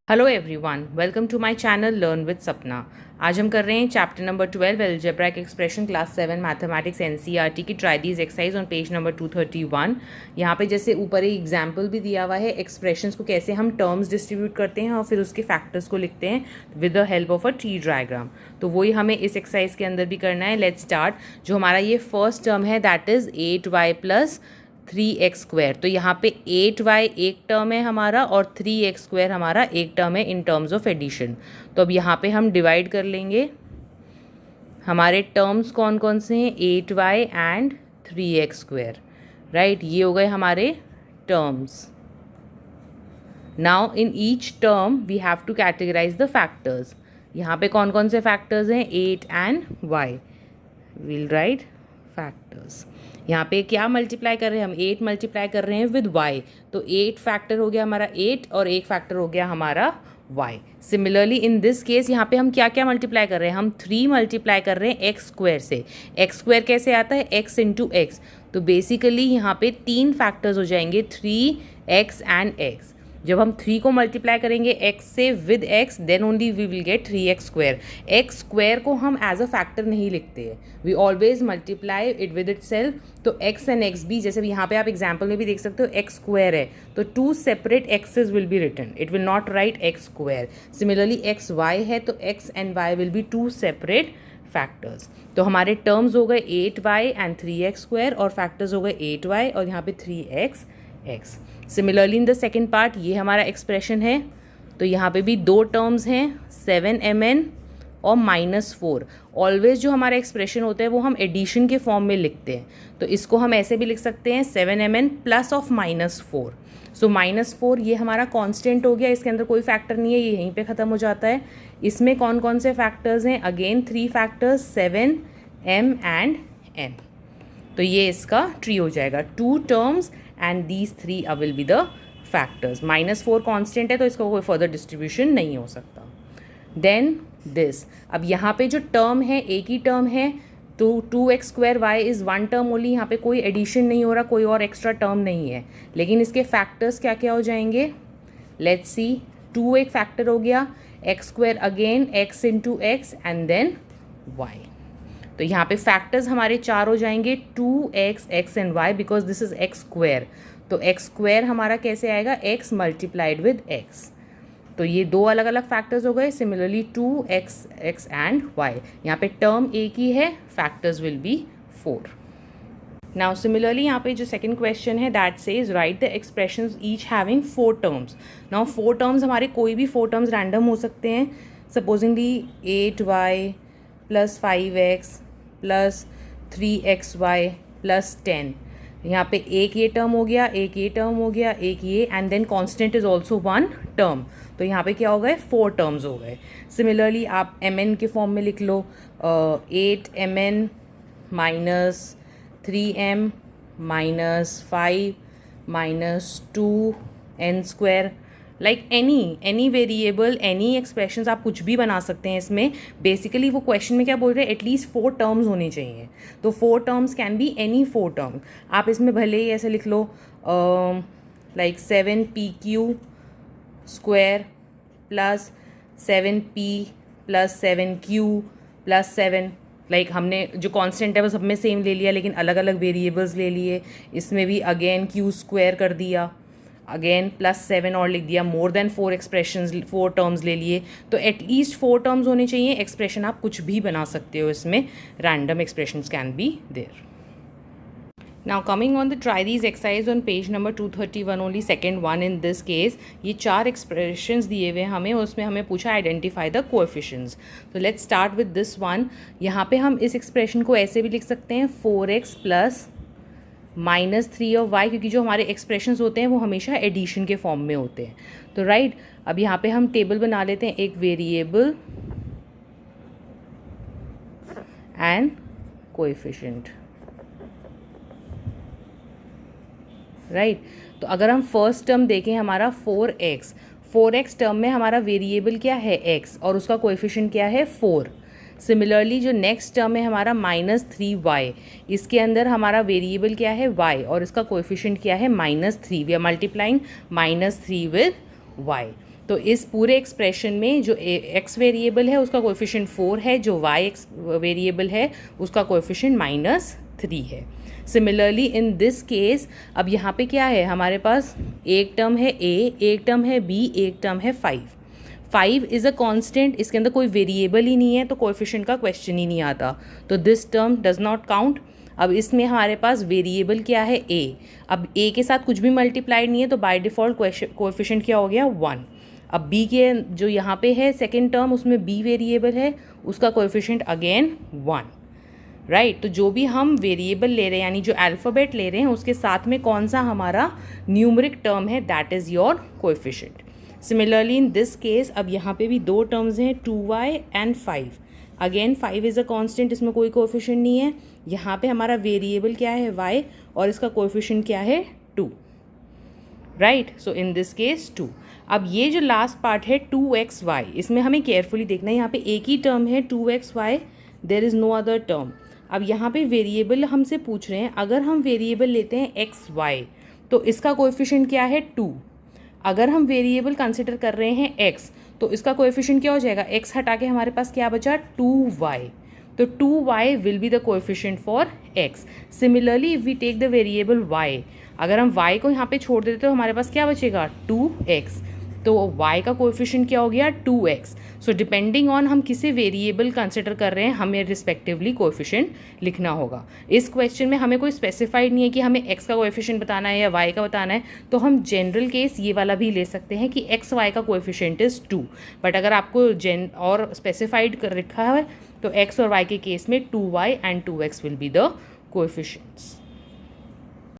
Hello everyone, welcome to my channel learn with Sapna. आज हम कर रहे हैं chapter number 12 algebraic expression class 7 mathematics NCERT की try these exercise on page number 231। यहाँ पे जैसे ऊपर एक एग्जांपल भी दिया हुआ है एक्सप्रेशंस को कैसे हम टर्म्स डिस्ट्रीब्यूट करते हैं और फिर उसके फैक्टर्स को लिखते हैं with the help of a tree diagram. तो वही हमें इस एक्सरसाइज के अंदर भी करना है। Let's start. जो हमारा ये फर्स्ट टर्म है that is 8y plus 3x²। तो यहाँ पे 8y एक टर्म है हमारा और 3x² हमारा एक टर्म है इन टर्म्स ऑफ एडिशन। तो अब यहाँ पे हम डिवाइड कर लेंगे। हमारे टर्म्स कौन कौन से हैं? 8y and 3x²। राइट, ये हो गए हमारे terms. Now in each term we have to categorise the factors. यहाँ पे कौन कौन से फैक्टर्स हैं? 8 and y। Will write factors. यहाँ पे क्या मल्टीप्लाई कर रहे हैं हम? 8 मल्टीप्लाई कर रहे हैं विद y। तो 8 फैक्टर हो गया हमारा 8 और एक फैक्टर हो गया हमारा y। Similarly in this case यहाँ पे हम क्या क्या मल्टीप्लाई कर रहे हैं? हम 3 मल्टीप्लाई कर रहे हैं x² से। x² कैसे आता है? x into x. तो बेसिकली यहाँ पे 3 फैक्टर्स हो जाएंगे 3x एंड x। जब हम 3 को मल्टीप्लाई करेंगे x से with x then only we will get 3x²। x² को हम एज अ फैक्टर नहीं लिखते हैं, we always multiply it with itself. तो x एंड x भी, जैसे यहाँ पे आप एग्जाम्पल में भी देख सकते हो x² है तो 2 separate x's will be written, it will not write x²। Similarly xy है तो x and y will be 2 separate factors. तो हमारे टर्म्स हो गए 8y एंड 3x² और फैक्टर्स हो गए 8y और यहाँ पे 3x। Similarly in the second part ये हमारा एक्सप्रेशन है। तो यहाँ पे भी 2 टर्म्स हैं 7mn और -4। ऑलवेज जो हमारा एक्सप्रेशन होता है वो हम एडिशन के फॉर्म में लिखते हैं। तो इसको हम ऐसे भी लिख सकते हैं 7mn प्लस ऑफ -4। सो -4 ये हमारा कांस्टेंट हो गया, इसके अंदर कोई फैक्टर नहीं है, ये यहीं पे ख़त्म हो जाता है। इसमें कौन कौन से फैक्टर्स हैं? Again 3 factors 7, m and n। तो ये इसका ट्री हो जाएगा, 2 terms and these 3 will be the factors. -4 constant है तो इसका कोई फर्दर डिस्ट्रीब्यूशन नहीं हो सकता। देन दिस, अब यहाँ पे जो टर्म है एक ही टर्म है तो 2x² इज़ 1 टर्म ओनली। यहाँ पे कोई एडिशन नहीं हो रहा, कोई और एक्स्ट्रा टर्म नहीं है। लेकिन इसके फैक्टर्स क्या क्या हो जाएंगे? Let's see. 2 एक फैक्टर हो गया, x² again x into x and then y। तो यहाँ पे फैक्टर्स हमारे 4 हो जाएंगे 2x, x and y because this is x²। तो x² हमारा कैसे आएगा? x multiplied with x। तो ये 2 अलग अलग फैक्टर्स हो गए। Similarly 2x, x and y। यहाँ पे टर्म एक ही है, factors will be 4। Now similarly यहाँ पे जो सेकंड क्वेश्चन है that says right the expressions each having 4 terms. Now 4 terms हमारे कोई भी 4 टर्म्स रैंडम हो सकते हैं। Supposedly 8y plus 5x plus 3xy plus 10। यहाँ पे एक ये टर्म हो गया, एक ये टर्म हो गया, एक ये, and then constant is also 1 term. तो यहाँ पे क्या हो गए? 4 टर्म्स हो गए। सिमिलरली आप mn के फॉर्म में लिख लो, 8mn minus 3m minus 5 minus 2n²। Like any variable, any expressions आप कुछ भी बना सकते हैं इसमें। बेसिकली वो क्वेश्चन में क्या बोल रहे हैं? एटलीस्ट 4 टर्म्स होनी चाहिए। तो 4 terms can be any 4 term. आप इसमें भले ही ऐसे लिख लो like 7pq² plus 7p plus 7q plus 7। Like हमने जो कांस्टेंट है वो सब में सेम ले लिया लेकिन अलग अलग वेरिएबल्स ले लिए। इसमें भी अगेन q² कर दिया, अगेन प्लस 7 और लिख दिया, मोर देन 4 एक्सप्रेशंस, 4 टर्म्स ले लिए। तो एटलीस्ट 4 टर्म्स होने चाहिए। एक्सप्रेशन आप कुछ भी बना सकते हो इसमें, random expressions can be there. Now coming on the try these exercise on page number 231 only second one in this case. ये 4 एक्सप्रेशंस दिए हुए हमें, उसमें हमें पूछा आइडेंटिफाई द कोएफिशिएंट्स। तो let's start with this one. यहाँ पे हम इस एक्सप्रेशन को ऐसे भी लिख सकते हैं 4x प्लस -3 ऑफ y, क्योंकि जो हमारे एक्सप्रेशंस होते हैं वो हमेशा एडिशन के फॉर्म में होते हैं। तो राइट, अब यहाँ पे हम टेबल बना लेते हैं, एक वेरिएबल एंड कोएफिशिएंट। राइट, तो अगर हम फर्स्ट टर्म देखें हमारा 4x टर्म में हमारा वेरिएबल क्या है? x और उसका कोएफिशिएंट क्या है? 4। सिमिलरली जो नेक्स्ट टर्म है हमारा -3y, इसके अंदर हमारा वेरिएबल क्या है? y और इसका कोएफिशिएंट क्या है? -3। We are multiplying -3 with y। तो इस पूरे एक्सप्रेशन में जो एक्स वेरिएबल है उसका कोएफिशिएंट 4 है, जो वाई एक्स वेरिएबल है उसका कोएफिशिएंट -3 है। सिमिलरली इन दिस केस अब यहाँ पे क्या है, हमारे पास एक टर्म है a, एक टर्म है b, एक टर्म है 5। 5 इज़ अ कांस्टेंट, इसके अंदर कोई वेरिएबल ही नहीं है तो कोएफिशिएंट का क्वेश्चन ही नहीं आता, तो this term does not count. अब इसमें हमारे पास वेरिएबल क्या है a, अब a के साथ कुछ भी मल्टीप्लाइड नहीं है तो बाय डिफ़ॉल्ट कोएफिशिएंट क्या हो गया 1। अब b के जो यहाँ पे है सेकेंड टर्म उसमें b वेरिएबल है, उसका कोएफिशिएंट अगेन 1, राइट। तो जो भी हम वेरिएबल ले रहे हैं यानी जो अल्फ़ाबेट ले रहे हैं उसके साथ में कौन सा हमारा न्यूमरिक टर्म है, that is your coefficient. Similarly in this case अब यहाँ पे भी दो टर्म्स हैं 2y and 5। Again 5 is a constant, इसमें कोई कोएफिशिएंट नहीं है। यहाँ पे हमारा वेरिएबल क्या है y और इसका कोएफिशिएंट क्या है 2, right. So in this case 2। अब ये जो लास्ट पार्ट है 2xy, इसमें हमें केयरफुली देखना है, यहाँ पे एक ही टर्म है 2xy, there is no other term. अब यहाँ पे वेरिएबल हमसे पूछ रहे हैं, अगर हम वेरिएबल लेते हैं xy तो इसका कोएफिशिएंट क्या है 2। अगर हम वेरिएबल कंसिडर कर रहे हैं x तो इसका कोएफिशिएंट क्या हो जाएगा, x हटा के हमारे पास क्या बचा 2y, तो 2y will be the coefficient for x। Similarly if we take the variable y, अगर हम y को यहाँ पे छोड़ देते तो हमारे पास क्या बचेगा 2x, तो y का कोएफिशिएंट क्या हो गया 2x। सो डिपेंडिंग ऑन हम किसी वेरिएबल कंसिडर कर रहे हैं हमें रिस्पेक्टिवली कोएफिशिएंट लिखना होगा। इस क्वेश्चन में हमें कोई स्पेसिफाइड नहीं है कि हमें x का कोएफिशिएंट बताना है या y का बताना है, तो हम जनरल केस ये वाला भी ले सकते हैं कि x y का कोएफिशिएंट इज़ 2। बट अगर आपको और स्पेसिफाइड कर रखा है तो x और y के केस में 2y and 2x will be the coefficients.